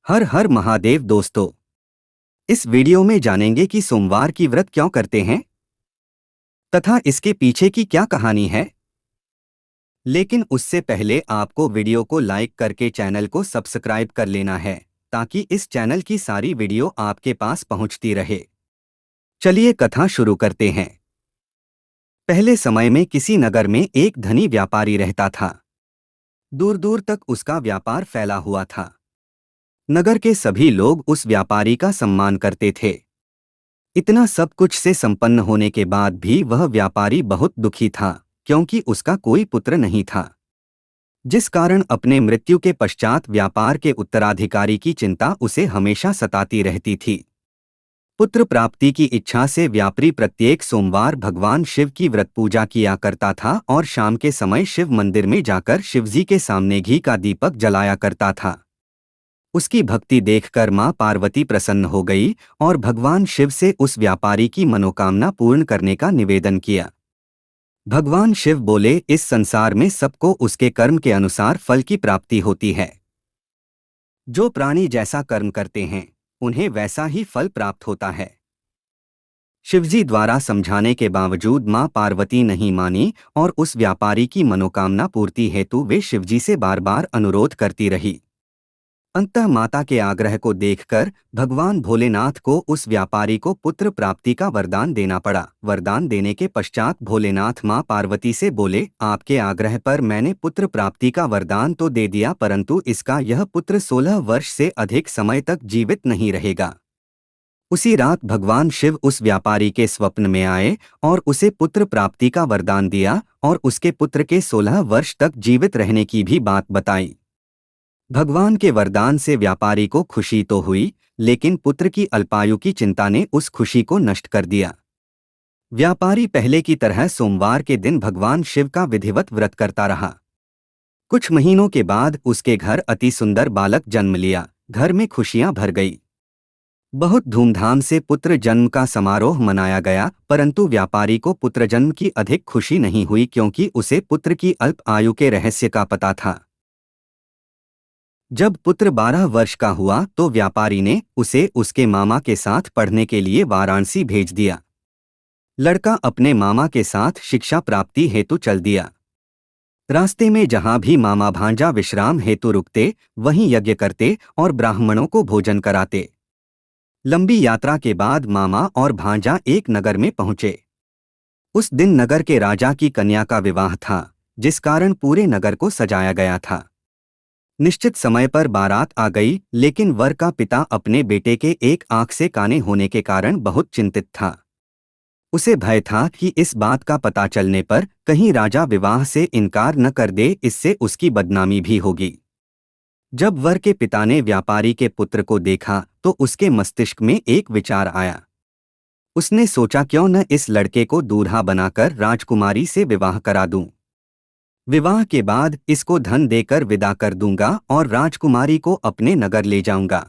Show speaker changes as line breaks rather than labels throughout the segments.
हर हर महादेव दोस्तों। इस वीडियो में जानेंगे कि सोमवार की व्रत क्यों करते हैं तथा इसके पीछे की क्या कहानी है। लेकिन उससे पहले आपको वीडियो को लाइक करके चैनल को सब्सक्राइब कर लेना है ताकि इस चैनल की सारी वीडियो आपके पास पहुंचती रहे। चलिए कथा शुरू करते हैं। पहले समय में किसी नगर में एक धनी व्यापारी रहता था। दूर दूर तक उसका व्यापार फैला हुआ था। नगर के सभी लोग उस व्यापारी का सम्मान करते थे। इतना सब कुछ से संपन्न होने के बाद भी वह व्यापारी बहुत दुखी था, क्योंकि उसका कोई पुत्र नहीं था, जिस कारण अपने मृत्यु के पश्चात व्यापार के उत्तराधिकारी की चिंता उसे हमेशा सताती रहती थी। पुत्र प्राप्ति की इच्छा से व्यापारी प्रत्येक सोमवार भगवान शिव की व्रत पूजा किया करता था और शाम के समय शिव मंदिर में जाकर शिवजी के सामने घी का दीपक जलाया करता था। उसकी भक्ति देखकर मां पार्वती प्रसन्न हो गई और भगवान शिव से उस व्यापारी की मनोकामना पूर्ण करने का निवेदन किया। भगवान शिव बोले, इस संसार में सबको उसके कर्म के अनुसार फल की प्राप्ति होती है। जो प्राणी जैसा कर्म करते हैं उन्हें वैसा ही फल प्राप्त होता है। शिवजी द्वारा समझाने के बावजूद मां पार्वती नहीं मानी और उस व्यापारी की मनोकामना पूर्ति हेतु वे शिवजी से बार बार अनुरोध करती रही। अंततः माता के आग्रह को देखकर भगवान भोलेनाथ को उस व्यापारी को पुत्र प्राप्ति का वरदान देना पड़ा। वरदान देने के पश्चात भोलेनाथ मां पार्वती से बोले, आपके आग्रह पर मैंने पुत्र प्राप्ति का वरदान तो दे दिया, परंतु इसका यह पुत्र 16 वर्ष से अधिक समय तक जीवित नहीं रहेगा। उसी रात भगवान शिव उस व्यापारी के स्वप्न में आए और उसे पुत्र प्राप्ति का वरदान दिया और उसके पुत्र के 16 वर्ष तक जीवित रहने की भी बात बताई। भगवान के वरदान से व्यापारी को खुशी तो हुई, लेकिन पुत्र की अल्पायु की चिंता ने उस खुशी को नष्ट कर दिया। व्यापारी पहले की तरह सोमवार के दिन भगवान शिव का विधिवत व्रत करता रहा। कुछ महीनों के बाद उसके घर अति सुंदर बालक जन्म लिया। घर में खुशियां भर गई। बहुत धूमधाम से पुत्र जन्म का समारोह मनाया गया, परंतु व्यापारी को पुत्र जन्म की अधिक खुशी नहीं हुई, क्योंकि उसे पुत्र की अल्प आयु के रहस्य का पता था। जब पुत्र 12 वर्ष का हुआ तो व्यापारी ने उसे उसके मामा के साथ पढ़ने के लिए वाराणसी भेज दिया। लड़का अपने मामा के साथ शिक्षा प्राप्ति हेतु चल दिया। रास्ते में जहां भी मामा भांजा विश्राम हेतु रुकते, वहीं यज्ञ करते और ब्राह्मणों को भोजन कराते। लंबी यात्रा के बाद मामा और भांजा एक नगर में पहुंचे। उस दिन नगर के राजा की कन्या का विवाह था, जिस कारण पूरे नगर को सजाया गया था। निश्चित समय पर बारात आ गई, लेकिन वर का पिता अपने बेटे के एक आंख से काने होने के कारण बहुत चिंतित था। उसे भय था कि इस बात का पता चलने पर कहीं राजा विवाह से इनकार न कर दे, इससे उसकी बदनामी भी होगी। जब वर के पिता ने व्यापारी के पुत्र को देखा तो उसके मस्तिष्क में एक विचार आया। उसने सोचा, क्यों न इस लड़के को दूल्हा बनाकर राजकुमारी से विवाह करा दूं। विवाह के बाद इसको धन देकर विदा कर दूंगा और राजकुमारी को अपने नगर ले जाऊंगा।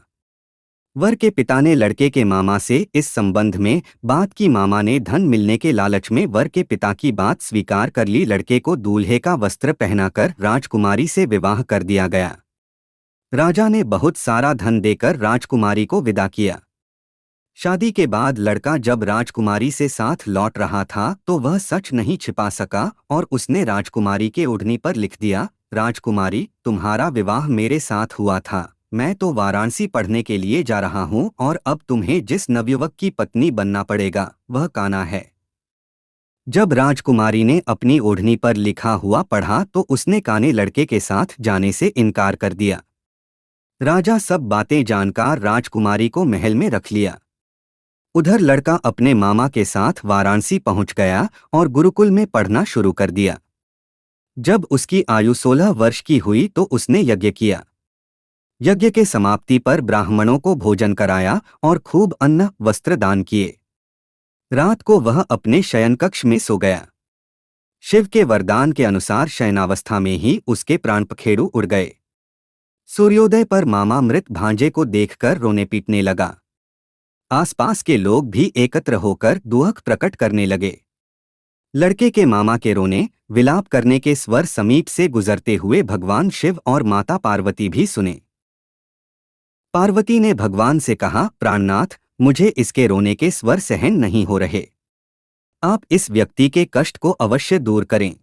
वर के पिता ने लड़के के मामा से इस संबंध में बात की। मामा ने धन मिलने के लालच में वर के पिता की बात स्वीकार कर ली। लड़के को दूल्हे का वस्त्र पहनाकर राजकुमारी से विवाह कर दिया गया। राजा ने बहुत सारा धन देकर राजकुमारी को विदा किया। शादी के बाद लड़का जब राजकुमारी से साथ लौट रहा था तो वह सच नहीं छिपा सका और उसने राजकुमारी के ओढ़नी पर लिख दिया, राजकुमारी, तुम्हारा विवाह मेरे साथ हुआ था। मैं तो वाराणसी पढ़ने के लिए जा रहा हूँ और अब तुम्हें जिस नवयुवक की पत्नी बनना पड़ेगा वह कान्हा है। जब राजकुमारी ने अपनी ओढ़नी पर लिखा हुआ पढ़ा तो उसने काने लड़के के साथ जाने से इनकार कर दिया। राजा सब बातें जानकर राजकुमारी को महल में रख लिया। उधर लड़का अपने मामा के साथ वाराणसी पहुंच गया और गुरुकुल में पढ़ना शुरू कर दिया। जब उसकी आयु 16 वर्ष की हुई तो उसने यज्ञ किया। यज्ञ के समाप्ति पर ब्राह्मणों को भोजन कराया और खूब अन्न वस्त्र दान किए। रात को वह अपने शयन कक्ष में सो गया। शिव के वरदान के अनुसार शयनावस्था में ही उसके प्राण पखेरु उड़ गए। सूर्योदय पर मामा मृत भांजे को देखकर रोने पीटने लगा। आसपास के लोग भी एकत्र होकर दुख प्रकट करने लगे। लड़के के मामा के रोने विलाप करने के स्वर समीप से गुजरते हुए भगवान शिव और माता पार्वती भी सुने। पार्वती ने भगवान से कहा, प्राणनाथ, मुझे इसके रोने के स्वर सहन नहीं हो रहे। आप इस व्यक्ति के कष्ट को अवश्य दूर करें।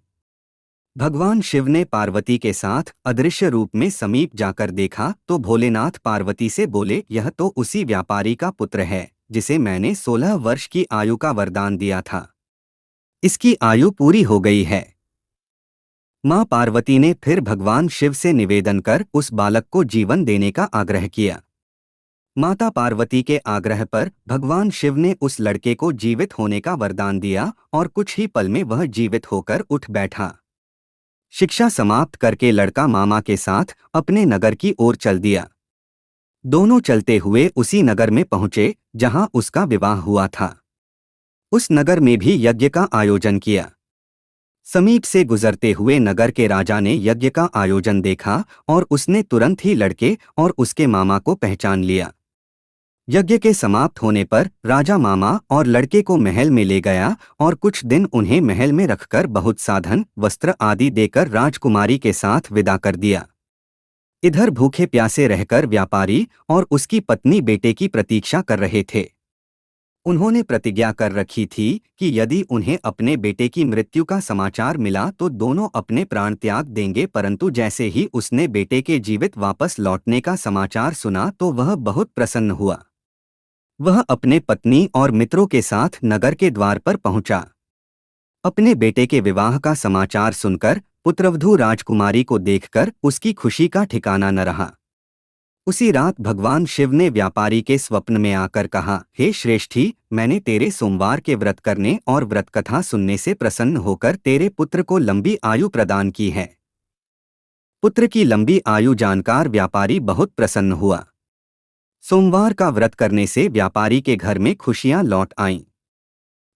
भगवान शिव ने पार्वती के साथ अदृश्य रूप में समीप जाकर देखा तो भोलेनाथ पार्वती से बोले, यह तो उसी व्यापारी का पुत्र है जिसे मैंने 16 वर्ष की आयु का वरदान दिया था। इसकी आयु पूरी हो गई है। मां पार्वती ने फिर भगवान शिव से निवेदन कर उस बालक को जीवन देने का आग्रह किया। माता पार्वती के आग्रह पर भगवान शिव ने उस लड़के को जीवित होने का वरदान दिया और कुछ ही पल में वह जीवित होकर उठ बैठा। शिक्षा समाप्त करके लड़का मामा के साथ अपने नगर की ओर चल दिया। दोनों चलते हुए उसी नगर में पहुंचे जहां उसका विवाह हुआ था। उस नगर में भी यज्ञ का आयोजन किया। समीप से गुजरते हुए नगर के राजा ने यज्ञ का आयोजन देखा और उसने तुरंत ही लड़के और उसके मामा को पहचान लिया। यज्ञ के समाप्त होने पर राजा मामा और लड़के को महल में ले गया और कुछ दिन उन्हें महल में रखकर बहुत साधन, वस्त्र आदि देकर राजकुमारी के साथ विदा कर दिया। इधर भूखे प्यासे रहकर व्यापारी और उसकी पत्नी बेटे की प्रतीक्षा कर रहे थे। उन्होंने प्रतिज्ञा कर रखी थी कि यदि उन्हें अपने बेटे की मृत्यु का समाचार मिला तो दोनों अपने प्राण त्याग देंगे, परंतु जैसे ही उसने बेटे के जीवित वापस लौटने का समाचार सुना तो वह बहुत प्रसन्न हुआ। वह अपने पत्नी और मित्रों के साथ नगर के द्वार पर पहुंचा। अपने बेटे के विवाह का समाचार सुनकर पुत्रवधू राजकुमारी को देखकर उसकी खुशी का ठिकाना न रहा। उसी रात भगवान शिव ने व्यापारी के स्वप्न में आकर कहा, हे श्रेष्ठी, मैंने तेरे सोमवार के व्रत करने और व्रत कथा सुनने से प्रसन्न होकर तेरे पुत्र को लंबी आयु प्रदान की है। पुत्र की लंबी आयु जानकर व्यापारी बहुत प्रसन्न हुआ। सोमवार का व्रत करने से व्यापारी के घर में खुशियां लौट आईं।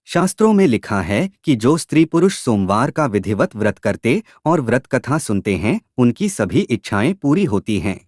शास्त्रों में लिखा है कि जो स्त्री पुरुष सोमवार का विधिवत व्रत करते और व्रत कथा सुनते हैं, उनकी सभी इच्छाएं पूरी होती हैं।